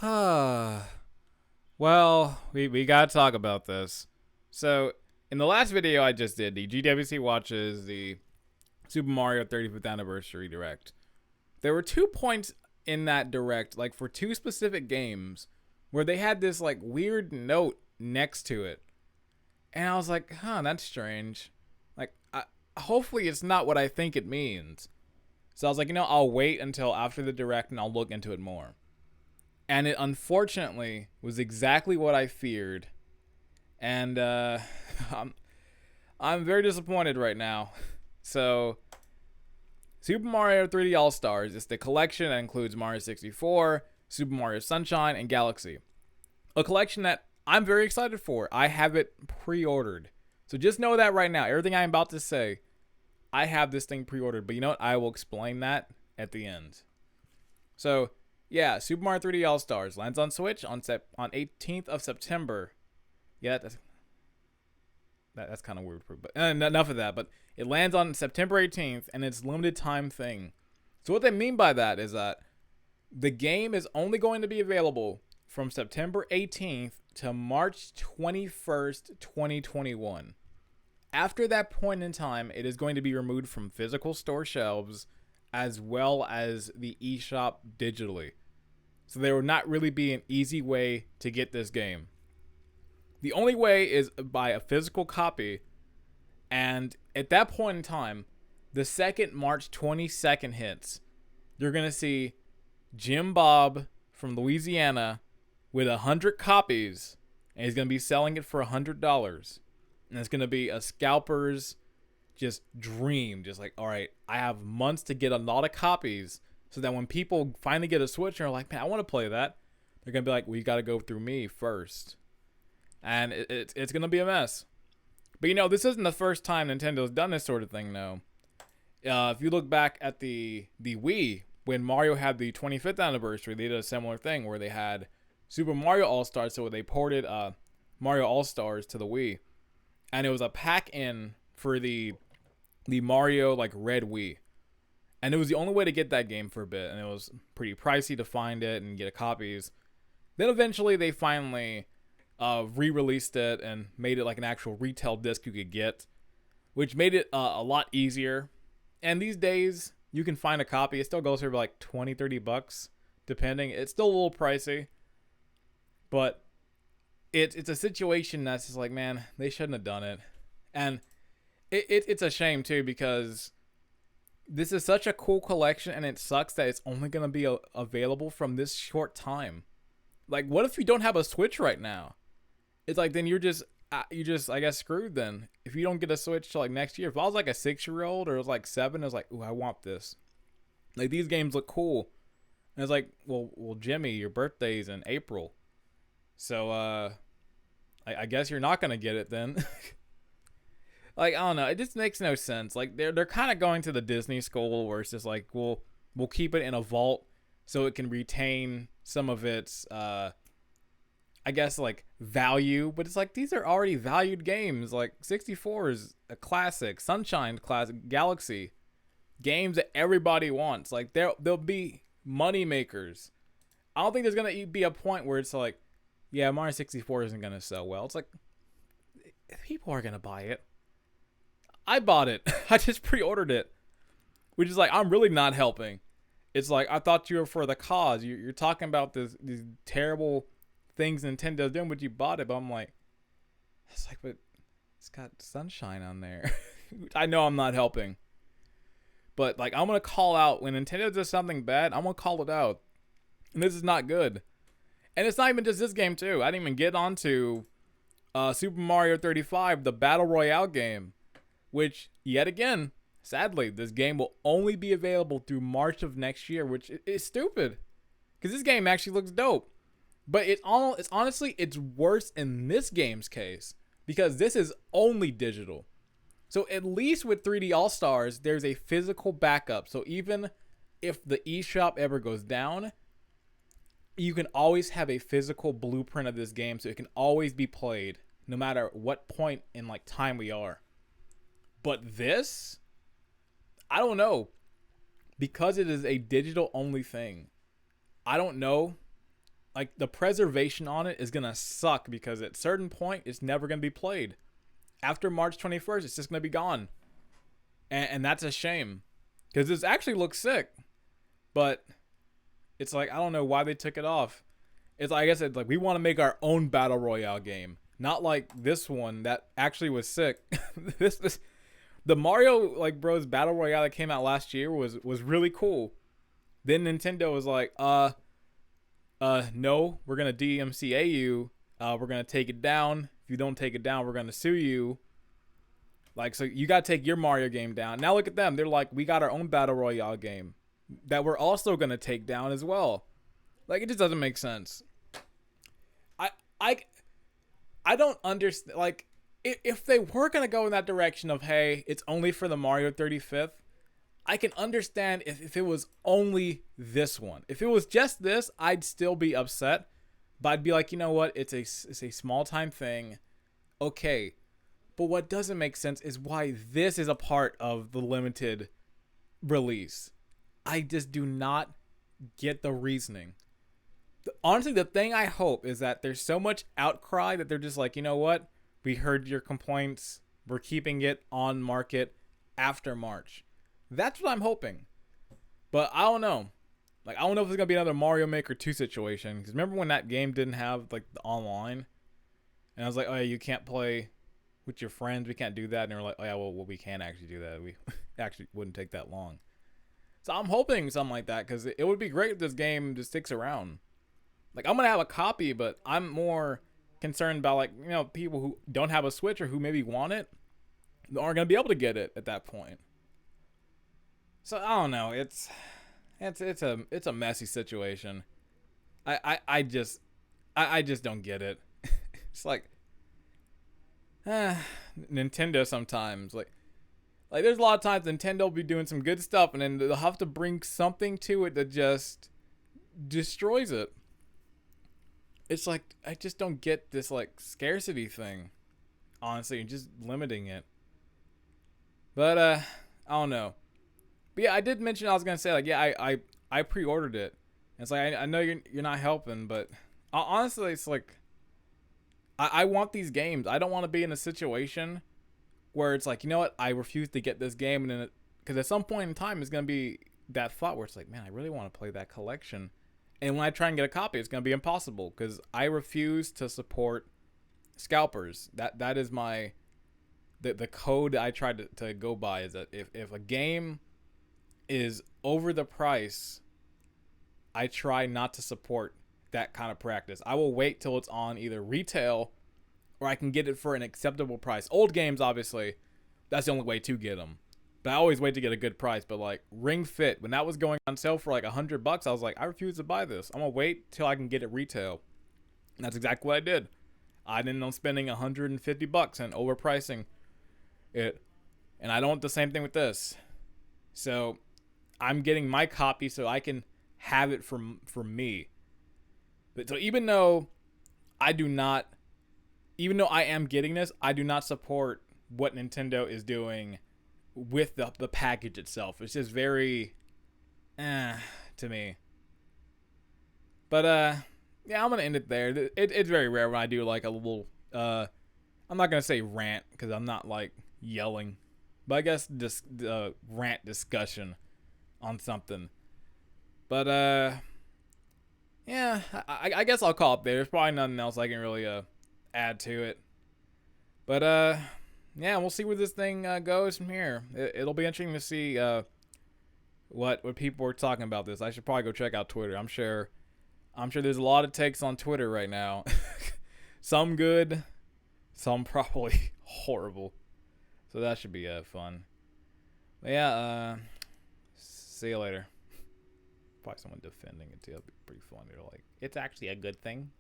Well, we gotta talk about this. So, in the last video I just did, the GWC watches the Super Mario 35th Anniversary Direct. There were 2 points in that Direct, like for two specific games, where they had this like weird note next to it. And I was like, that's strange. Hopefully it's not what I think it means. So I was like, I'll wait until after the Direct and I'll look into it more. And it unfortunately was exactly what I feared. And I'm, I'm very disappointed right now. So, Super Mario 3D AllStars is the collection that includes Mario 64, Super Mario Sunshine, and Galaxy. A collection that I'm very excited for. I have it pre-ordered. So just know that right now. Everything I'm about to say, I have this thing pre-ordered. But you know what? I will explain that at the end. So, yeah, Super Mario 3D All-Stars lands on Switch on 18th of September. Yeah, that's kind of weird, but enough of that. But it lands on September 18th, and it's a limited time thing. So what they mean by that is that the game is only going to be available from September 18th to March 21st, 2021. After that point in time, it is going to be removed from physical store shelves as well as the eShop digitally. So there will not really be an easy way to get this game. The only way is by a physical copy, and at that point in time, the second March 22nd hits, you're going to see Jim Bob from Louisiana with 100 copies, and he's going to be selling it for $100. And it's going to be a scalper's just dream. Just like, all right, I have months to get a lot of copies so that when people finally get a Switch and are like, man, I want to play that, they're going to be like, well, you got to go through me first. And it's going to be a mess. But, this isn't the first time Nintendo's done this sort of thing, though. If you look back at the Wii, when Mario had the 25th anniversary, they did a similar thing where they had Super Mario All-Stars, so they ported Mario All-Stars to the Wii. And it was a pack-in for the Mario, Red Wii. And it was the only way to get that game for a bit, and it was pretty pricey to find it and get copies. Then eventually they finally re-released it and made it like an actual retail disc you could get, which made it a lot easier. And these days, you can find a copy. It still goes for like $20-$30, depending. It's still a little pricey, but it's a situation that's just like, man, they shouldn't have done it. And it's a shame too, because this is such a cool collection, and it sucks that it's only going to be available from this short time. Like, what if you don't have a Switch right now? It's like, then you're just I guess screwed then. If you don't get a Switch till like next year. If I was like a 6-year-old or it was like 7, I was like, ooh, I want this. Like, these games look cool. And it's like, well, Jimmy, your birthday's in April. So, I guess you're not gonna get it then. Like, I don't know. It just makes no sense. Like, they're kind of going to the Disney school where it's just like, we'll keep it in a vault so it can retain some of its I guess like value, but it's like these are already valued games. Like 64 is a classic, Sunshine classic, Galaxy, games that everybody wants. Like they'll be money makers. I don't think there's gonna be a point where it's like, yeah, Mario 64 isn't gonna sell well. It's like, people are gonna buy it. I bought it. I just pre-ordered it, which is like, I'm really not helping. It's like, I thought you were for the cause. You're talking about these terrible things Nintendo's doing, but you bought it. But I'm like, it's like, but it's got Sunshine on there. I know I'm not helping, but like, I'm gonna call out when Nintendo does something bad. I'm gonna call it out, and this is not good. And it's not even just this game too. I didn't even get onto Super Mario 35, the Battle Royale game, which yet again, sadly, this game will only be available through March of next year, which is stupid, because this game actually looks dope. But it's honestly, it's worse in this game's case, because this is only digital. So at least with 3D All-Stars, there's a physical backup. So even if the eShop ever goes down, you can always have a physical blueprint of this game, so it can always be played no matter what point in like time we are. But this, I don't know, because it is a digital only thing. I don't know like the preservation on it is gonna suck because at a certain point it's never gonna be played. After March 21st, it's just gonna be gone, and that's a shame because this actually looks sick, but it's like I don't know why they took it off. It's like I guess it's like we want to make our own battle royale game, not like this one that actually was sick. this the Mario like Bros battle royale that came out last year was really cool. Then Nintendo was like, no, we're gonna DMCA you. We're gonna take it down. If you don't take it down, we're gonna sue you. Like, so you gotta take your Mario game down. Now look at them. They're like, we got our own battle royale game that we're also gonna take down as well. Like, it just doesn't make sense. I don't understand. Like, if they were gonna go in that direction of, hey, it's only for the Mario 35th, I can understand if it was only this one. If it was just this, I'd still be upset. But I'd be like, you know what? It's a small time thing. Okay. But what doesn't make sense is why this is a part of the limited release. I just do not get the reasoning. Honestly, the thing I hope is that there's so much outcry that they're just like, you know what? We heard your complaints. We're keeping it on market after March. That's what I'm hoping. But I don't know. Like, I don't know if it's going to be another Mario Maker 2 situation. Because remember when that game didn't have, like, the online? And I was like, oh, yeah, you can't play with your friends. We can't do that. And they were like, oh, yeah, well, we can actually do that. We actually wouldn't take that long. So I'm hoping something like that. Because it would be great if this game just sticks around. Like, I'm going to have a copy, but I'm more concerned about, like, you know, people who don't have a Switch or who maybe want it aren't going to be able to get it at that point. So I don't know. It's a messy situation. I just don't get it. It's like Nintendo sometimes like there's a lot of times Nintendo will be doing some good stuff and then they'll have to bring something to it that just destroys it. It's like I just don't get this like scarcity thing. Honestly, just limiting it. But I don't know. But yeah, I did mention I was gonna say like yeah I pre-ordered it. And it's like I know you're not helping, but honestly it's like I want these games. I don't want to be in a situation where it's like, you know what, I refuse to get this game, and then because at some point in time it's gonna be that thought where it's like, man, I really want to play that collection, and when I try and get a copy, it's gonna be impossible because I refuse to support scalpers. That is my the code I try to go by is that if a game is over the price, I try not to support that kind of practice. I will wait till it's on either retail or I can get it for an acceptable price. Old games, obviously, that's the only way to get them. But I always wait to get a good price. But like Ring Fit, when that was going on sale for like $100, I was like, I refuse to buy this. I'm gonna wait till I can get it retail. And that's exactly what I did. I ended up spending $150 and overpricing it. And I don't want the same thing with this. So I'm getting my copy so I can have it for me. But so even though I am getting this, I do not support what Nintendo is doing with the package itself. It's just very to me. But yeah, I'm gonna end it there. It's very rare when I do like a little I'm not gonna say rant because I'm not like yelling, but I guess just rant discussion on something. But yeah, I guess I'll call it there. There's probably nothing else I can really add to it. But yeah, we'll see where this thing goes from here. It'll be interesting to see what people are talking about this. I should probably go check out Twitter. I'm sure there's a lot of takes on Twitter right now. Some good, some probably horrible. So that should be fun. But yeah, see you later. Probably someone defending it too. That'd be pretty funny. They're like, it's actually a good thing.